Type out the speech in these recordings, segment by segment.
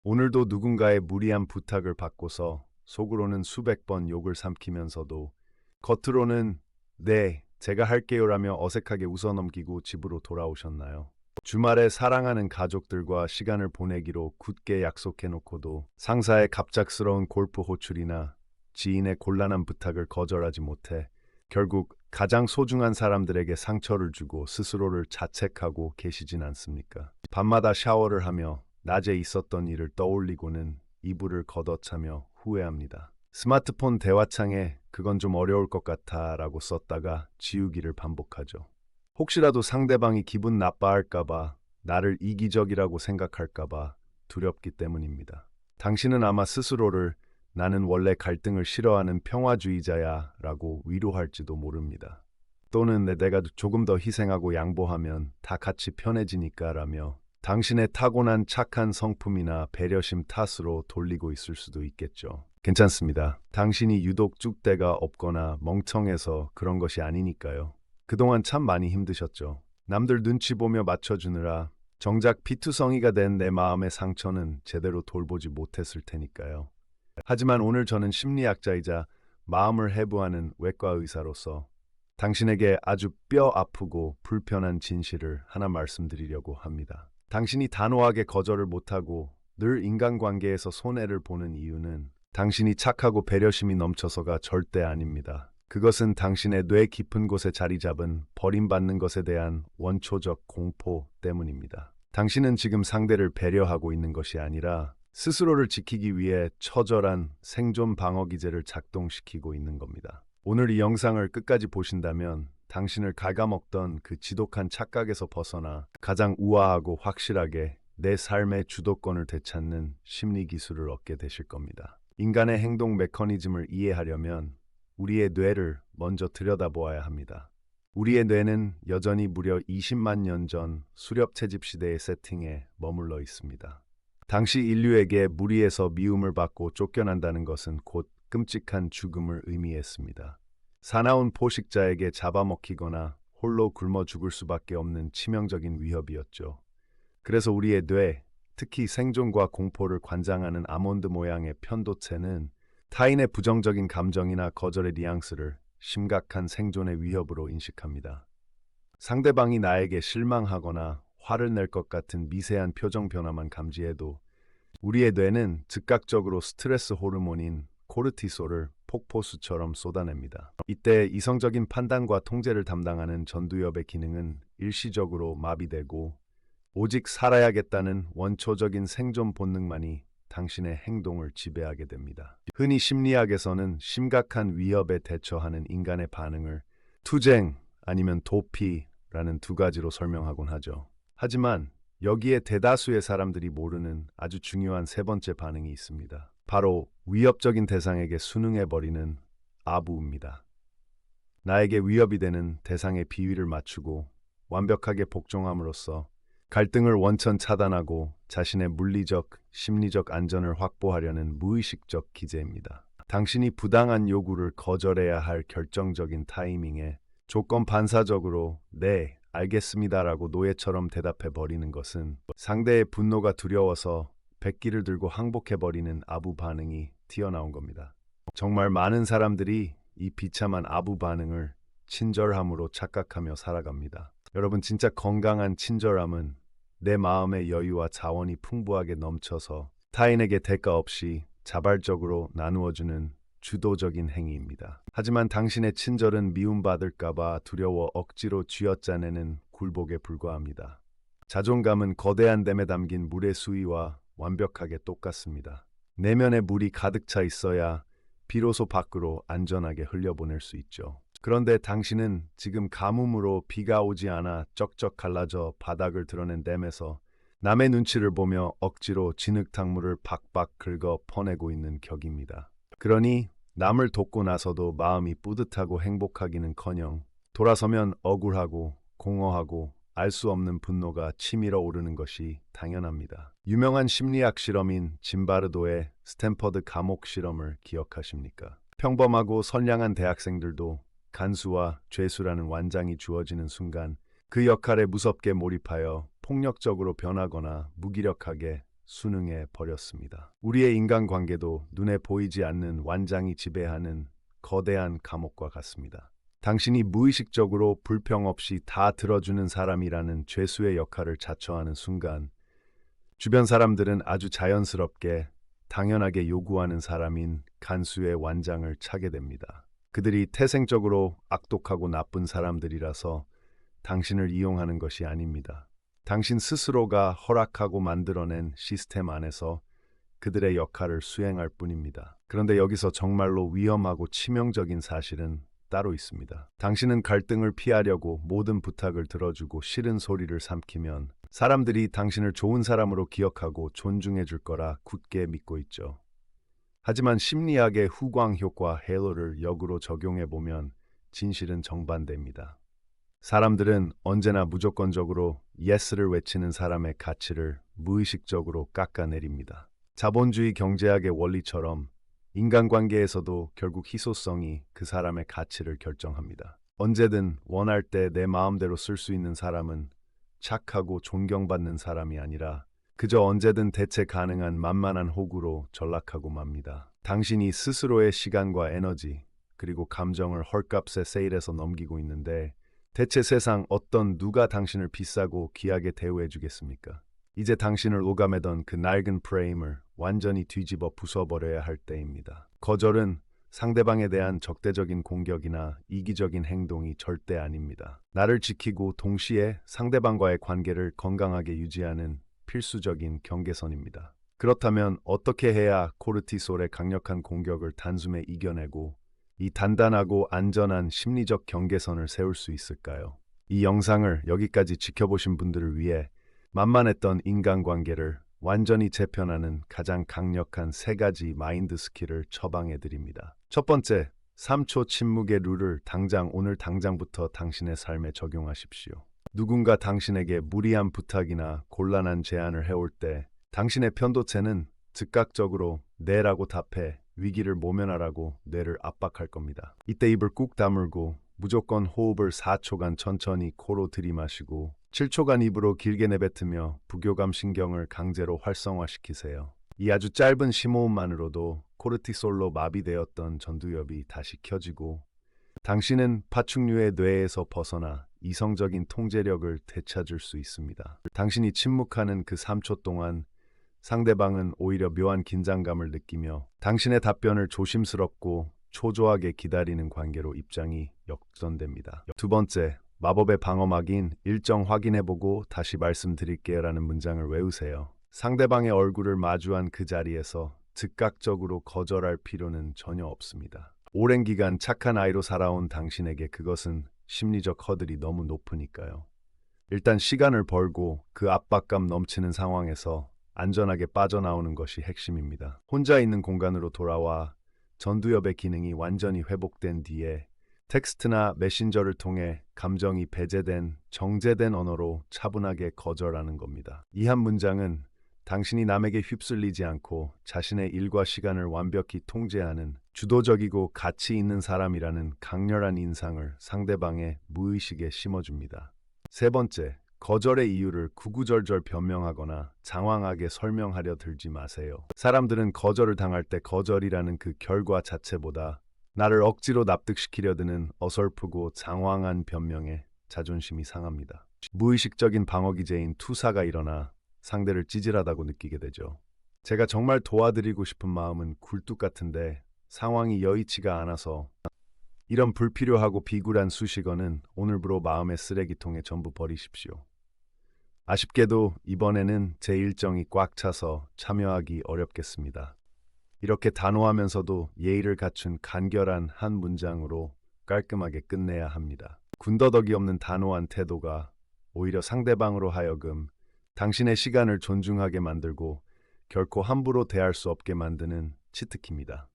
오늘도 누군가의 무리한 부탁을 받고서 속으로는 수백 번 욕을 삼키면서도 겉으로는 네, 제가 할게요라며 어색하게 웃어넘기고 집으로 돌아오셨나요? 주말에 사랑하는 가족들과 시간을 보내기로 굳게 약속해놓고도 상사의 갑작스러운 골프 호출이나 지인의 곤란한 부탁을 거절하지 못해 결국 가장 소중한 사람들에게 상처를 주고 스스로를 자책하고 계시진 않습니까? 밤마다 샤워를 하며 낮에 있었던 일을 떠올리고는 이불을 걷어차며 후회합니다. 스마트폰 대화창에 그건 좀 어려울 것 같아 라고 썼다가 지우기를 반복하죠. 혹시라도 상대방이 기분 나빠할까봐, 나를 이기적이라고 생각할까봐 두렵기 때문입니다. 당신은 아마 스스로를 나는 원래 갈등을 싫어하는 평화주의자야 라고 위로할지도 모릅니다. 또는 내가 조금 더 희생하고 양보하면 다 같이 편해지니까 라며 당신의 타고난 착한 성품이나 배려심 탓으로 돌리고 있을 수도 있겠죠. 괜찮습니다. 당신이 유독 쑥대가 없거나 멍청해서 그런 것이 아니니까요. 그동안 참 많이 힘드셨죠. 남들 눈치 보며 맞춰주느라 정작 피투성이가 된 내 마음의 상처는 제대로 돌보지 못했을 테니까요. 하지만 오늘 저는 심리학자이자 마음을 해부하는 외과 의사로서 당신에게 아주 뼈 아프고 불편한 진실을 하나 말씀드리려고 합니다. 당신이 단호하게 거절을 못하고 늘 인간관계에서 손해를 보는 이유는 당신이 착하고 배려심이 넘쳐서가 절대 아닙니다. 그것은 당신의 뇌 깊은 곳에 자리 잡은 버림받는 것에 대한 원초적 공포 때문입니다. 당신은 지금 상대를 배려하고 있는 것이 아니라 스스로를 지키기 위해 처절한 생존 방어 기제를 작동시키고 있는 겁니다. 오늘 이 영상을 끝까지 보신다면 당신을 갉아먹던 그 지독한 착각에서 벗어나 가장 우아하고 확실하게 내 삶의 주도권을 되찾는 심리 기술을 얻게 되실 겁니다. 인간의 행동 메커니즘을 이해하려면 우리의 뇌를 먼저 들여다보아야 합니다. 우리의 뇌는 여전히 무려 20만 년 전 수렵 채집 시대의 세팅에 머물러 있습니다. 당시 인류에게 무리에서 미움을 받고 쫓겨난다는 것은 곧 끔찍한 죽음을 의미했습니다. 사나운 포식자에게 잡아먹히거나 홀로 굶어 죽을 수밖에 없는 치명적인 위협이었죠. 그래서 우리의 뇌, 특히 생존과 공포를 관장하는 아몬드 모양의 편도체는 타인의 부정적인 감정이나 거절의 뉘앙스를 심각한 생존의 위협으로 인식합니다. 상대방이 나에게 실망하거나 화를 낼 것 같은 미세한 표정 변화만 감지해도 우리의 뇌는 즉각적으로 스트레스 호르몬인 코르티솔을 폭포수처럼 쏟아냅니다. 이때 이성적인 판단과 통제를 담당하는 전두엽의 기능은 일시적으로 마비되고 오직 살아야겠다는 원초적인 생존 본능만이 당신의 행동을 지배하게 됩니다. 흔히 심리학에서는 심각한 위협에 대처하는 인간의 반응을 투쟁 아니면 도피라는 두 가지로 설명하곤 하죠. 하지만 여기에 대다수의 사람들이 모르는 아주 중요한 세 번째 반응이 있습니다. 바로 위협적인 대상에게 순응해버리는 아부입니다. 나에게 위협이 되는 대상의 비위를 맞추고 완벽하게 복종함으로써 갈등을 원천 차단하고 자신의 물리적, 심리적 안전을 확보하려는 무의식적 기제입니다. 당신이 부당한 요구를 거절해야 할 결정적인 타이밍에 조건 반사적으로 네, 알겠습니다라고 노예처럼 대답해 버리는 것은 상대의 분노가 두려워서 백기를 들고 항복해 버리는 아부 반응이 튀어나온 겁니다. 정말 많은 사람들이 이 비참한 아부 반응을 친절함으로 착각하며 살아갑니다. 여러분, 진짜 건강한 친절함은 내 마음의 여유와 자원이 풍부하게 넘쳐서 타인에게 대가 없이 자발적으로 나누어주는 주도적인 행위입니다. 하지만 당신의 친절은 미움받을까봐 두려워 억지로 쥐어짜내는 굴복에 불과합니다. 자존감은 거대한 댐에 담긴 물의 수위와 완벽하게 똑같습니다. 내면에 물이 가득 차 있어야 비로소 밖으로 안전하게 흘려보낼 수 있죠. 그런데 당신은 지금 가뭄으로 비가 오지 않아 쩍쩍 갈라져 바닥을 드러낸 댐에서 남의 눈치를 보며 억지로 진흙탕물을 박박 긁어 퍼내고 있는 격입니다. 그러니 남을 돕고 나서도 마음이 뿌듯하고 행복하기는커녕 돌아서면 억울하고 공허하고 알 수 없는 분노가 치밀어 오르는 것이 당연합니다. 유명한 심리학 실험인 짐바르도의 스탠퍼드 감옥 실험을 기억하십니까? 평범하고 선량한 대학생들도 간수와 죄수라는 완장이 주어지는 순간 그 역할에 무섭게 몰입하여 폭력적으로 변하거나 무기력하게 순응해 버렸습니다. 우리의 인간관계도 눈에 보이지 않는 완장이 지배하는 거대한 감옥과 같습니다. 당신이 무의식적으로 불평 없이 다 들어주는 사람이라는 죄수의 역할을 자처하는 순간 주변 사람들은 아주 자연스럽게 당연하게 요구하는 사람인 간수의 완장을 차게 됩니다. 그들이 태생적으로 악독하고 나쁜 사람들이라서 당신을 이용하는 것이 아닙니다. 당신 스스로가 허락하고 만들어낸 시스템 안에서 그들의 역할을 수행할 뿐입니다. 그런데 여기서 정말로 위험하고 치명적인 사실은 따로 있습니다. 당신은 갈등을 피하려고 모든 부탁을 들어주고 싫은 소리를 삼키면 사람들이 당신을 좋은 사람으로 기억하고 존중해 줄 거라 굳게 믿고 있죠. 하지만 심리학의 후광 효과 헤일로를 역으로 적용해 보면 진실은 정반대입니다. 사람들은 언제나 무조건적으로 예스를 외치는 사람의 가치를 무의식적으로 깎아내립니다. 자본주의 경제학의 원리처럼 인간관계에서도 결국 희소성이 그 사람의 가치를 결정합니다. 언제든 원할 때 내 마음대로 쓸 수 있는 사람은 착하고 존경받는 사람이 아니라 그저 언제든 대체 가능한 만만한 호구로 전락하고 맙니다. 당신이 스스로의 시간과 에너지 그리고 감정을 헐값에 세일해서 넘기고 있는데 대체 세상 어떤 누가 당신을 비싸고 귀하게 대우해 주겠습니까? 이제 당신을 오가매던 그 낡은 프레임을 완전히 뒤집어 부숴버려야 할 때입니다. 거절은 상대방에 대한 적대적인 공격이나 이기적인 행동이 절대 아닙니다. 나를 지키고 동시에 상대방과의 관계를 건강하게 유지하는 필수적인 경계선입니다. 그렇다면 어떻게 해야 코르티솔의 강력한 공격을 단숨에 이겨내고 이 단단하고 안전한 심리적 경계선을 세울 수 있을까요? 이 영상을 여기까지 지켜보신 분들을 위해 만만했던 인간관계를 완전히 재편하는 가장 강력한 3가지 마인드 스킬을 처방해 드립니다. 첫 번째, 3초 침묵의 룰을 오늘 당장부터 당신의 삶에 적용하십시오. 누군가 당신에게 무리한 부탁이나 곤란한 제안을 해올 때 당신의 편도체는 즉각적으로 네라고 답해 위기를 모면하라고 뇌를 압박할 겁니다. 이때 입을 꾹 다물고 무조건 호흡을 4초간 천천히 코로 들이마시고 7초간 입으로 길게 내뱉으며 부교감 신경을 강제로 활성화시키세요. 이 아주 짧은 심호흡만으로도 코르티솔로 마비되었던 전두엽이 다시 켜지고 당신은 파충류의 뇌에서 벗어나 이성적인 통제력을 되찾을 수 있습니다. 당신이 침묵하는 그 3초 동안 상대방은 오히려 묘한 긴장감을 느끼며 당신의 답변을 조심스럽고 초조하게 기다리는 관계로 입장이 역전됩니다. 두 번째, 마법의 방어막인 일정 확인해보고 다시 말씀드릴게요라는 문장을 외우세요. 상대방의 얼굴을 마주한 그 자리에서 즉각적으로 거절할 필요는 전혀 없습니다. 오랜 기간 착한 아이로 살아온 당신에게 그것은 심리적 허들이 너무 높으니까요. 일단 시간을 벌고 그 압박감 넘치는 상황에서 안전하게 빠져나오는 것이 핵심입니다. 혼자 있는 공간으로 돌아와 전두엽의 기능이 완전히 회복된 뒤에 텍스트나 메신저를 통해 감정이 배제된 정제된 언어로 차분하게 거절하는 겁니다. 이 한 문장은 당신이 남에게 휩쓸리지 않고 자신의 일과 시간을 완벽히 통제하는 주도적이고 가치 있는 사람이라는 강렬한 인상을 상대방의 무의식에 심어줍니다. 세 번째, 거절의 이유를 구구절절 변명하거나 장황하게 설명하려 들지 마세요. 사람들은 거절을 당할 때 거절이라는 그 결과 자체보다 나를 억지로 납득시키려 드는 어설프고 장황한 변명에 자존심이 상합니다. 무의식적인 방어 기제인 투사가 일어나 상대를 찌질하다고 느끼게 되죠. 제가 정말 도와드리고 싶은 마음은 굴뚝 같은데 상황이 여의치가 않아서 이런 불필요하고 비굴한 수식어는 오늘부로 마음의 쓰레기통에 전부 버리십시오. 아쉽게도 이번에는 제 일정이 꽉 차서 참여하기 어렵겠습니다. 이렇게 단호하면서도 예의를 갖춘 간결한 한 문장으로 깔끔하게 끝내야 합니다. 군더더기 없는 단호한 태도가 오히려 상대방으로 하여금 당신의 시간을 존중하게 만들고 결코 함부로 대할 수 없게 만드는 치트키입니다.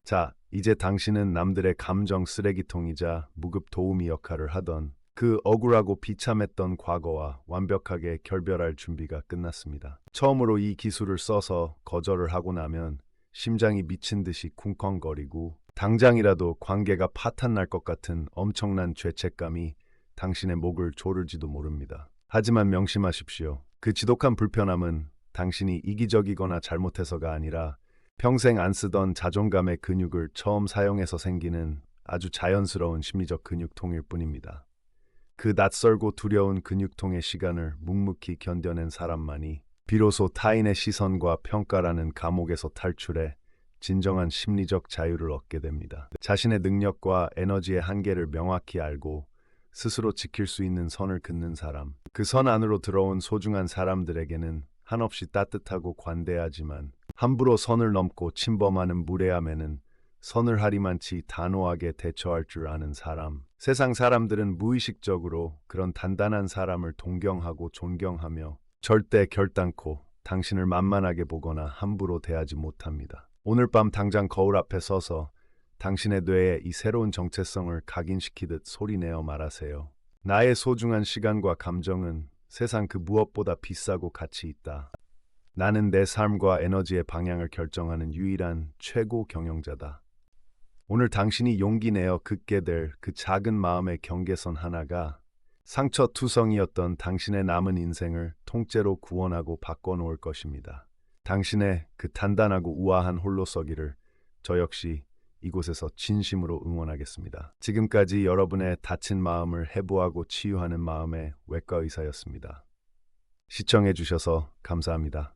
자, 이제 당신은 남들의 감정 쓰레기통이자 무급 도우미 역할을 하던 그 억울하고 비참했던 과거와 완벽하게 결별할 준비가 끝났습니다. 처음으로 이 기술을 써서 거절을 하고 나면 심장이 미친 듯이 쿵쾅거리고 당장이라도 관계가 파탄날 것 같은 엄청난 죄책감이 당신의 목을 조를지도 모릅니다. 하지만 명심하십시오. 그 지독한 불편함은 당신이 이기적이거나 잘못해서가 아니라 평생 안 쓰던 자존감의 근육을 처음 사용해서 생기는 아주 자연스러운 심리적 근육통일 뿐입니다. 그 낯설고 두려운 근육통의 시간을 묵묵히 견뎌낸 사람만이 비로소 타인의 시선과 평가라는 감옥에서 탈출해 진정한 심리적 자유를 얻게 됩니다. 자신의 능력과 에너지의 한계를 명확히 알고 스스로 지킬 수 있는 선을 긋는 사람, 그 선 안으로 들어온 소중한 사람들에게는 한없이 따뜻하고 관대하지만 함부로 선을 넘고 침범하는 무례함에는 선을 하리만치 단호하게 대처할 줄 아는 사람. 세상 사람들은 무의식적으로 그런 단단한 사람을 동경하고 존경하며 절대 결단코 당신을 만만하게 보거나 함부로 대하지 못합니다. 오늘 밤 당장 거울 앞에 서서 당신의 뇌에 이 새로운 정체성을 각인시키듯 소리내어 말하세요. 나의 소중한 시간과 감정은 세상 그 무엇보다 비싸고 가치 있다. 나는 내 삶과 에너지의 방향을 결정하는 유일한 최고 경영자다. 오늘 당신이 용기 내어 긋게 될 그 작은 마음의 경계선 하나가 상처투성이었던 당신의 남은 인생을 통째로 구원하고 바꿔놓을 것입니다. 당신의 그 단단하고 우아한 홀로서기를 저 역시 이곳에서 진심으로 응원하겠습니다. 지금까지 여러분의 다친 마음을 해부하고 치유하는 마음의 외과 의사였습니다. 시청해 주셔서 감사합니다.